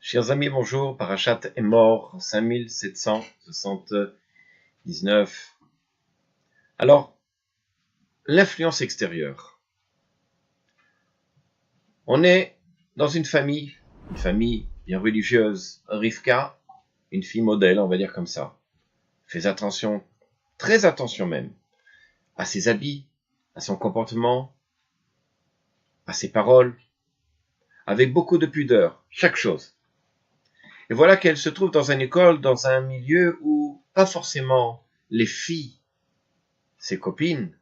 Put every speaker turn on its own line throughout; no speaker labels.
Chers amis, bonjour. Parashat Emor 5779. Alors, l'influence extérieure. On est dans une famille bien religieuse. Rivka, une fille modèle, on va dire comme ça. Fais attention, très attention même, à ses habits, à son comportement, à ses paroles, avec beaucoup de pudeur, chaque chose. Et voilà qu'elle se trouve dans une école, dans un milieu où pas forcément les filles, ses copines,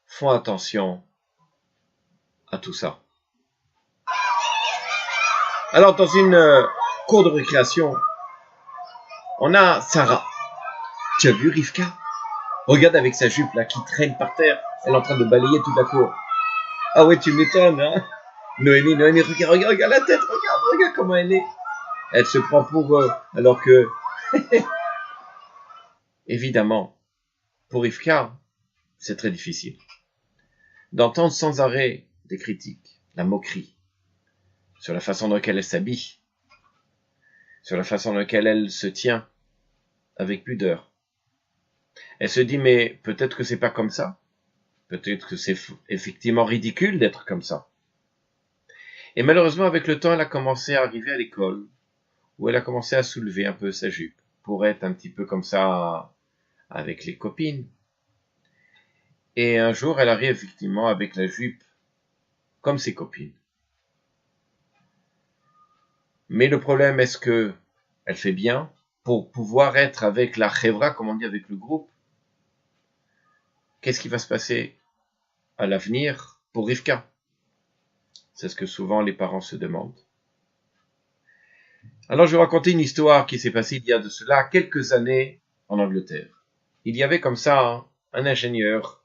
font attention à tout ça. Alors, dans une cour de récréation, on a Sarah. Tu as vu Rivka? Regarde avec sa jupe là qui traîne par terre. Elle est en train de balayer toute la cour. Ah ouais, tu m'étonnes, hein? Noémie, regarde la tête, regarde comment elle est. Elle se prend pour alors que, évidemment, pour Rivka, c'est très difficile d'entendre sans arrêt des critiques, la moquerie, sur la façon dans laquelle elle s'habille, sur la façon dans laquelle elle se tient, avec pudeur. Elle se dit, mais peut-être que c'est pas comme ça. Peut-être que c'est effectivement ridicule d'être comme ça. Et malheureusement, avec le temps, elle a commencé à arriver à l'école, où elle a commencé à soulever un peu sa jupe, pour être un petit peu comme ça avec les copines. Et un jour, elle arrive effectivement avec la jupe comme ses copines. Mais le problème, est-ce que elle fait bien pour pouvoir être avec la chevra, comme on dit, avec le groupe? Qu'est-ce qui va se passer à l'avenir pour Rivka? C'est ce que souvent les parents se demandent. Alors, je vais raconter une histoire qui s'est passée il y a de cela quelques années en Angleterre. Il y avait comme ça un ingénieur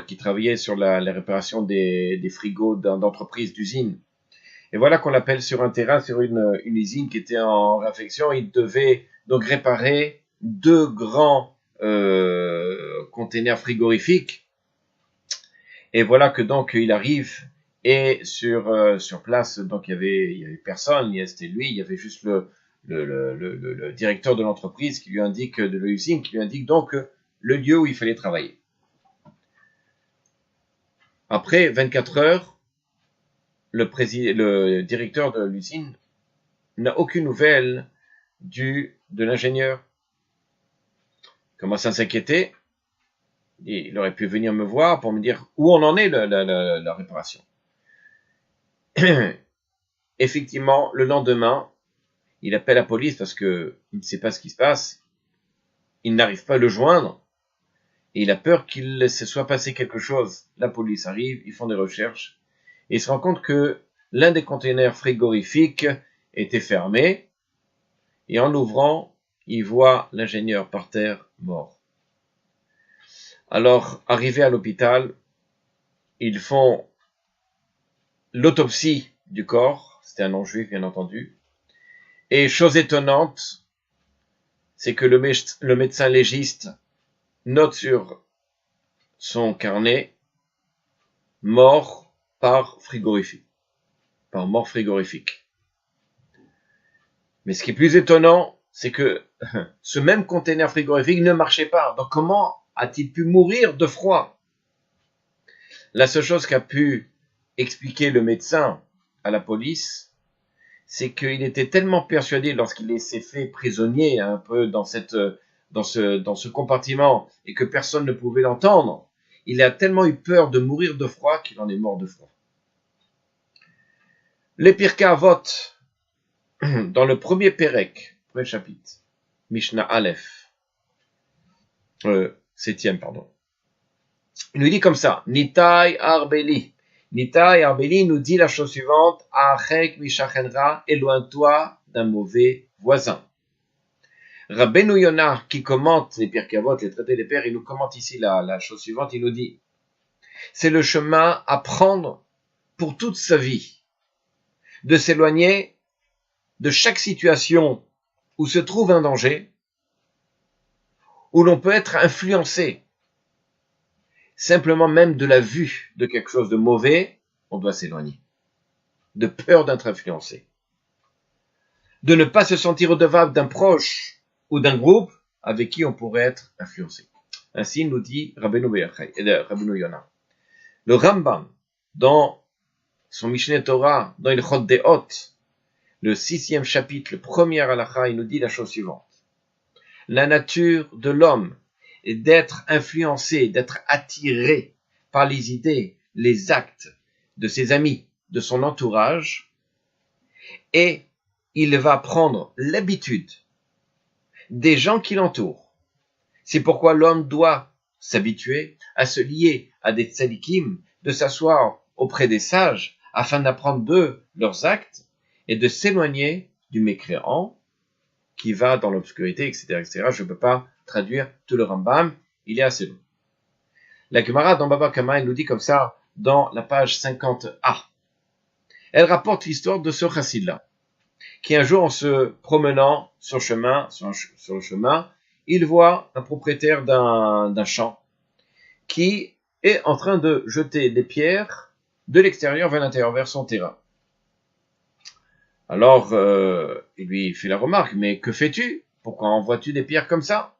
qui travaillait sur la réparation des frigos d'entreprises, d'usines. Et voilà qu'on l'appelle sur un terrain, sur une usine qui était en réfection. Il devait donc réparer deux grands containers frigorifiques. Et voilà que donc il arrive et sur place, donc il y avait personne, c'était lui, il y avait juste le directeur de l'entreprise qui lui indique, de l'usine, qui lui indique donc le lieu où il fallait travailler. Après 24 heures, le directeur de l'usine n'a aucune nouvelle de l'ingénieur. Il commence à s'inquiéter. Il aurait pu venir me voir pour me dire où on en est la réparation. Effectivement, le lendemain, il appelle la police parce que il ne sait pas ce qui se passe. Il n'arrive pas à le joindre. Et il a peur qu'il se soit passé quelque chose. La police arrive, ils font des recherches. Et il se rend compte que l'un des containers frigorifiques était fermé. Et en l'ouvrant, il voit l'ingénieur par terre mort. Alors, arrivé à l'hôpital, ils font l'autopsie du corps. C'était un non-juif, bien entendu. Et chose étonnante, c'est que le médecin légiste note sur son carnet mort par mort frigorifique. Mais ce qui est plus étonnant, c'est que ce même conteneur frigorifique ne marchait pas. Donc comment a-t-il pu mourir de froid? La seule chose qu'a pu expliquer le médecin à la police, c'est qu'il était tellement persuadé lorsqu'il s'est fait prisonnier un peu dans ce compartiment et que personne ne pouvait l'entendre, il a tellement eu peur de mourir de froid qu'il en est mort de froid. Les Pirkei Avot, dans le premier Pérec, premier chapitre, Mishnah Aleph, 7e, pardon, il nous dit comme ça, Nitai Arbeli. Nitai Arbeli nous dit la chose suivante, Achek Mishachenra, éloigne-toi d'un mauvais voisin. Rabbeinu Yonah, qui commente les Pirkei Avot, les traités des pères, il nous commente ici la chose suivante, il nous dit, c'est le chemin à prendre pour toute sa vie, de s'éloigner de chaque situation où se trouve un danger, où l'on peut être influencé, simplement même de la vue de quelque chose de mauvais, on doit s'éloigner, de peur d'être influencé.
de ne pas se sentir redevable d'un proche ou d'un groupe avec qui on pourrait être influencé. Ainsi nous dit Rabbeinu Yonah. Le Rambam, dans son Mishneh Torah, dans il Chod Deot, le 6e chapitre, le premier halakha, il nous dit la chose suivante. La nature de l'homme est d'être influencé, d'être attiré par les idées, les actes de ses amis, de son entourage, et il va prendre l'habitude des gens qui l'entourent. C'est pourquoi l'homme doit s'habituer à se lier à des tzadikim, de s'asseoir auprès des sages, afin d'apprendre d'eux leurs actes, et de s'éloigner du mécréant qui va dans l'obscurité, etc., etc. Je ne peux pas traduire tout le Rambam, il est assez long. La Gemara dans Baba Kama, elle nous dit comme ça, dans la page 50a. Elle rapporte l'histoire de ce chassid-là, qui un jour, en se promenant sur le chemin, il voit un propriétaire d'un champ qui est en train de jeter des pierres de l'extérieur vers l'intérieur, vers son terrain. Alors, il lui fait la remarque, mais que fais-tu? Pourquoi envoies-tu des pierres comme ça?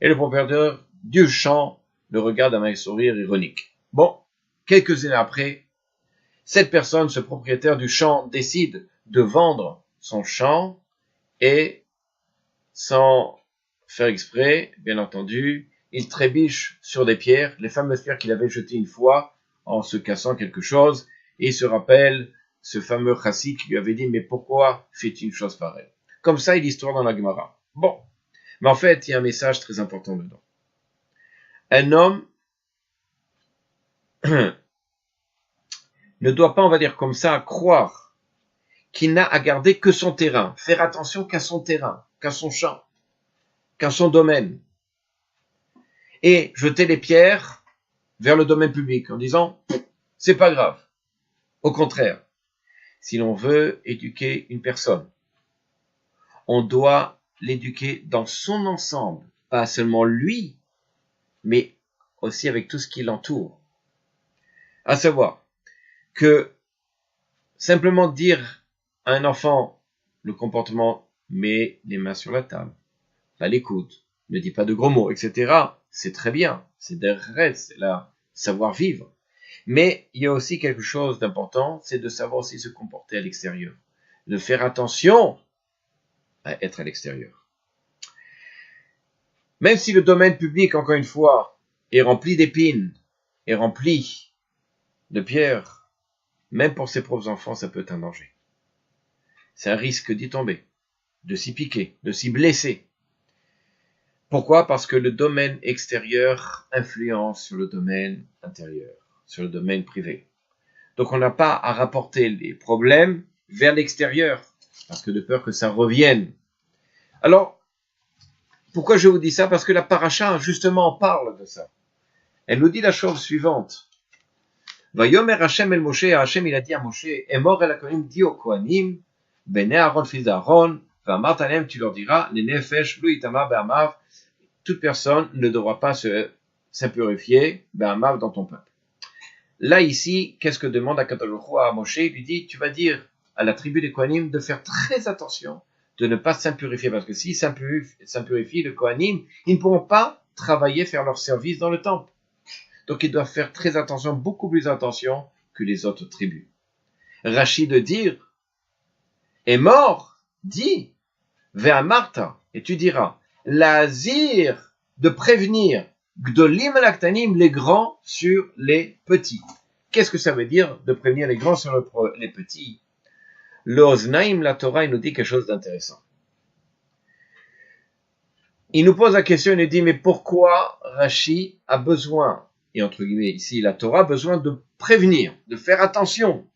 Et le propriétaire du champ le regarde avec un sourire ironique. Bon, quelques années après, cette personne, ce propriétaire du champ, décide de vendre son champ et, sans faire exprès, bien entendu, il trébiche sur des pierres, les fameuses pierres qu'il avait jetées une fois en se cassant quelque chose, et il se rappelle ce fameux chassid qui lui avait dit « Mais pourquoi fais-tu une chose pareille ?» Comme ça est l'histoire dans la Gemara. Bon, mais en fait, il y a un message très important dedans. Un homme ne doit pas, on va dire comme ça, croire qu'il n'a à garder que son terrain, faire attention qu'à son terrain, qu'à son champ, qu'à son domaine, et jeter les pierres vers le domaine public en disant « c'est pas grave ». Au contraire, si l'on veut éduquer une personne, on doit l'éduquer dans son ensemble, pas seulement lui, mais aussi avec tout ce qui l'entoure. À savoir que simplement dire à un enfant le comportement « mets les mains sur la table », pas l'écoute, ne dis pas de gros mots, etc., c'est très bien, c'est des rêves, c'est la savoir-vivre. Mais il y a aussi quelque chose d'important, c'est de savoir aussi se comporter à l'extérieur, de faire attention à être à l'extérieur. Même si le domaine public, encore une fois, est rempli d'épines, est rempli de pierres, même pour ses propres enfants, ça peut être un danger. C'est un risque d'y tomber, de s'y piquer, de s'y blesser. Pourquoi? Parce que le domaine extérieur influence sur le domaine intérieur, sur le domaine privé. Donc on n'a pas à rapporter les problèmes vers l'extérieur, parce que de peur que ça revienne. Alors, pourquoi je vous dis ça? Parce que la paracha, justement, parle de ça. Elle nous dit la chose suivante. Vayomer Hashem el Moshe, Hashem il a dit à Moshe, Emor el Kohanim, dis aux Kohanim, Bene Aaron, fils d'Aaron, Vamart alem, tu leur diras, les nefesh, lu itama be'amav, toute personne ne devra pas s'impurifier, be'amav, dans ton peuple. Là, ici, qu'est-ce que demande Akadosh Baruch Hu à Moshe? Il lui dit, tu vas dire à la tribu des Kohanim de faire très attention, de ne pas s'impurifier, parce que s'ils s'impurifient, le Kohanim, ils ne pourront pas travailler, faire leur service dans le temple. Donc ils doivent faire très attention, beaucoup plus attention que les autres tribus. Rachid de dire, est mort, dit, ve'amarta, et tu diras, l'azir de prévenir, gdolim laktanim, les grands sur les petits. Qu'est-ce que ça veut dire de prévenir les grands sur les petits? Le Oznaim, la Torah, il nous dit quelque chose d'intéressant. Il nous pose la question, il nous dit, mais pourquoi Rashi a besoin, et entre guillemets ici la Torah, a besoin de prévenir, de faire attention,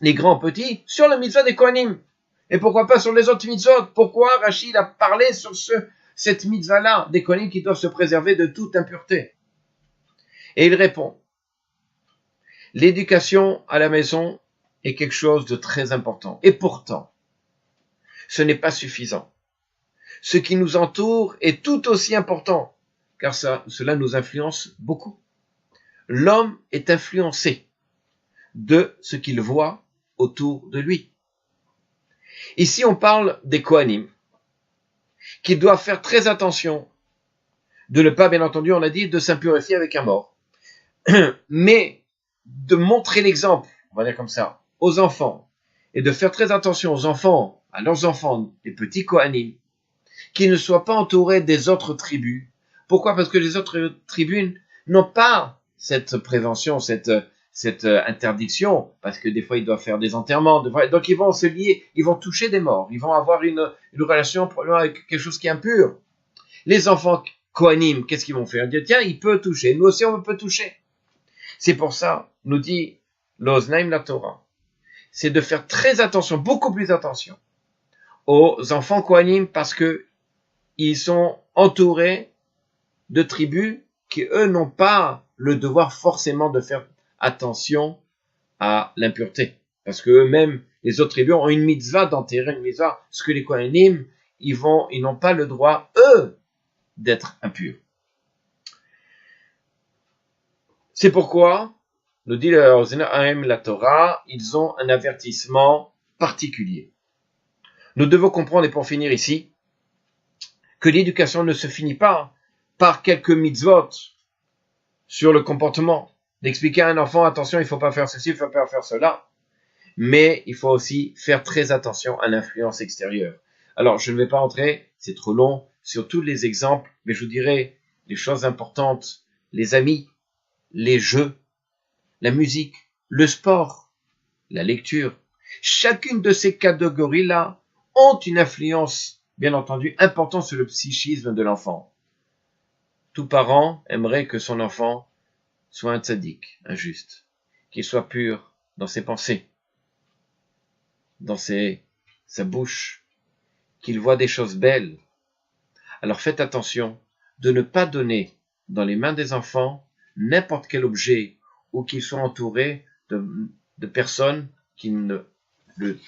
les grands petits, sur le mitzvah des Kohanim? Et pourquoi pas sur les autres mitzvot? Pourquoi Rashi a parlé sur cette mitzvah-là, des Kohanim qui doivent se préserver de toute impureté? Et il répond, l'éducation à la maison est quelque chose de très important. Et pourtant, ce n'est pas suffisant. Ce qui nous entoure est tout aussi important, car cela nous influence beaucoup. L'homme est influencé de ce qu'il voit autour de lui. Ici, on parle des Kohanim, qui doivent faire très attention de ne pas, bien entendu, on a dit, de s'impurifier avec un mort, mais de montrer l'exemple, on va dire comme ça, aux enfants, et de faire très attention aux enfants, à leurs enfants, les petits Kohanim, qui ne soient pas entourés des autres tribus. Pourquoi? Parce que les autres tribus n'ont pas cette prévention, cette interdiction, parce que des fois ils doivent faire des enterrements, donc ils vont se lier, ils vont toucher des morts, ils vont avoir une relation probablement avec quelque chose qui est impur. Les enfants Kohanim, qu'est-ce qu'ils vont faire? Ils disent, tiens, il peut toucher, nous aussi on peut toucher. C'est pour ça, nous dit l'Oznaim la Torah, c'est de faire très attention, beaucoup plus attention, aux enfants Kohanim, parce que ils sont entourés de tribus qui, eux, n'ont pas le devoir forcément de faire attention à l'impureté. Parce que eux-mêmes, les autres tribus ont une mitzvah d'enterrer une mitzvah. Ce que les Kohanim, ils n'ont pas le droit, eux, d'être impurs. C'est pourquoi, nous dit la Torah, ils ont un avertissement particulier. Nous devons comprendre, et pour finir ici, que l'éducation ne se finit pas par quelques mitzvot sur le comportement, d'expliquer à un enfant, attention, il ne faut pas faire ceci, il ne faut pas faire cela, mais il faut aussi faire très attention à l'influence extérieure. Alors, je ne vais pas entrer, c'est trop long, sur tous les exemples, mais je vous dirai les choses importantes, les amis, les jeux, la musique, le sport, la lecture. Chacune de ces catégories-là ont une influence, bien entendu, importante sur le psychisme de l'enfant. Tout parent aimerait que son enfant soit un tzaddik, un juste, qu'il soit pur dans ses pensées, dans sa bouche, qu'il voit des choses belles. Alors faites attention de ne pas donner dans les mains des enfants n'importe quel objet ou qu'ils soient entourés de personnes qui ne le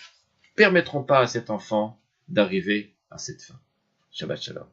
permettront pas à cet enfant d'arriver à cette fin. Shabbat Shalom.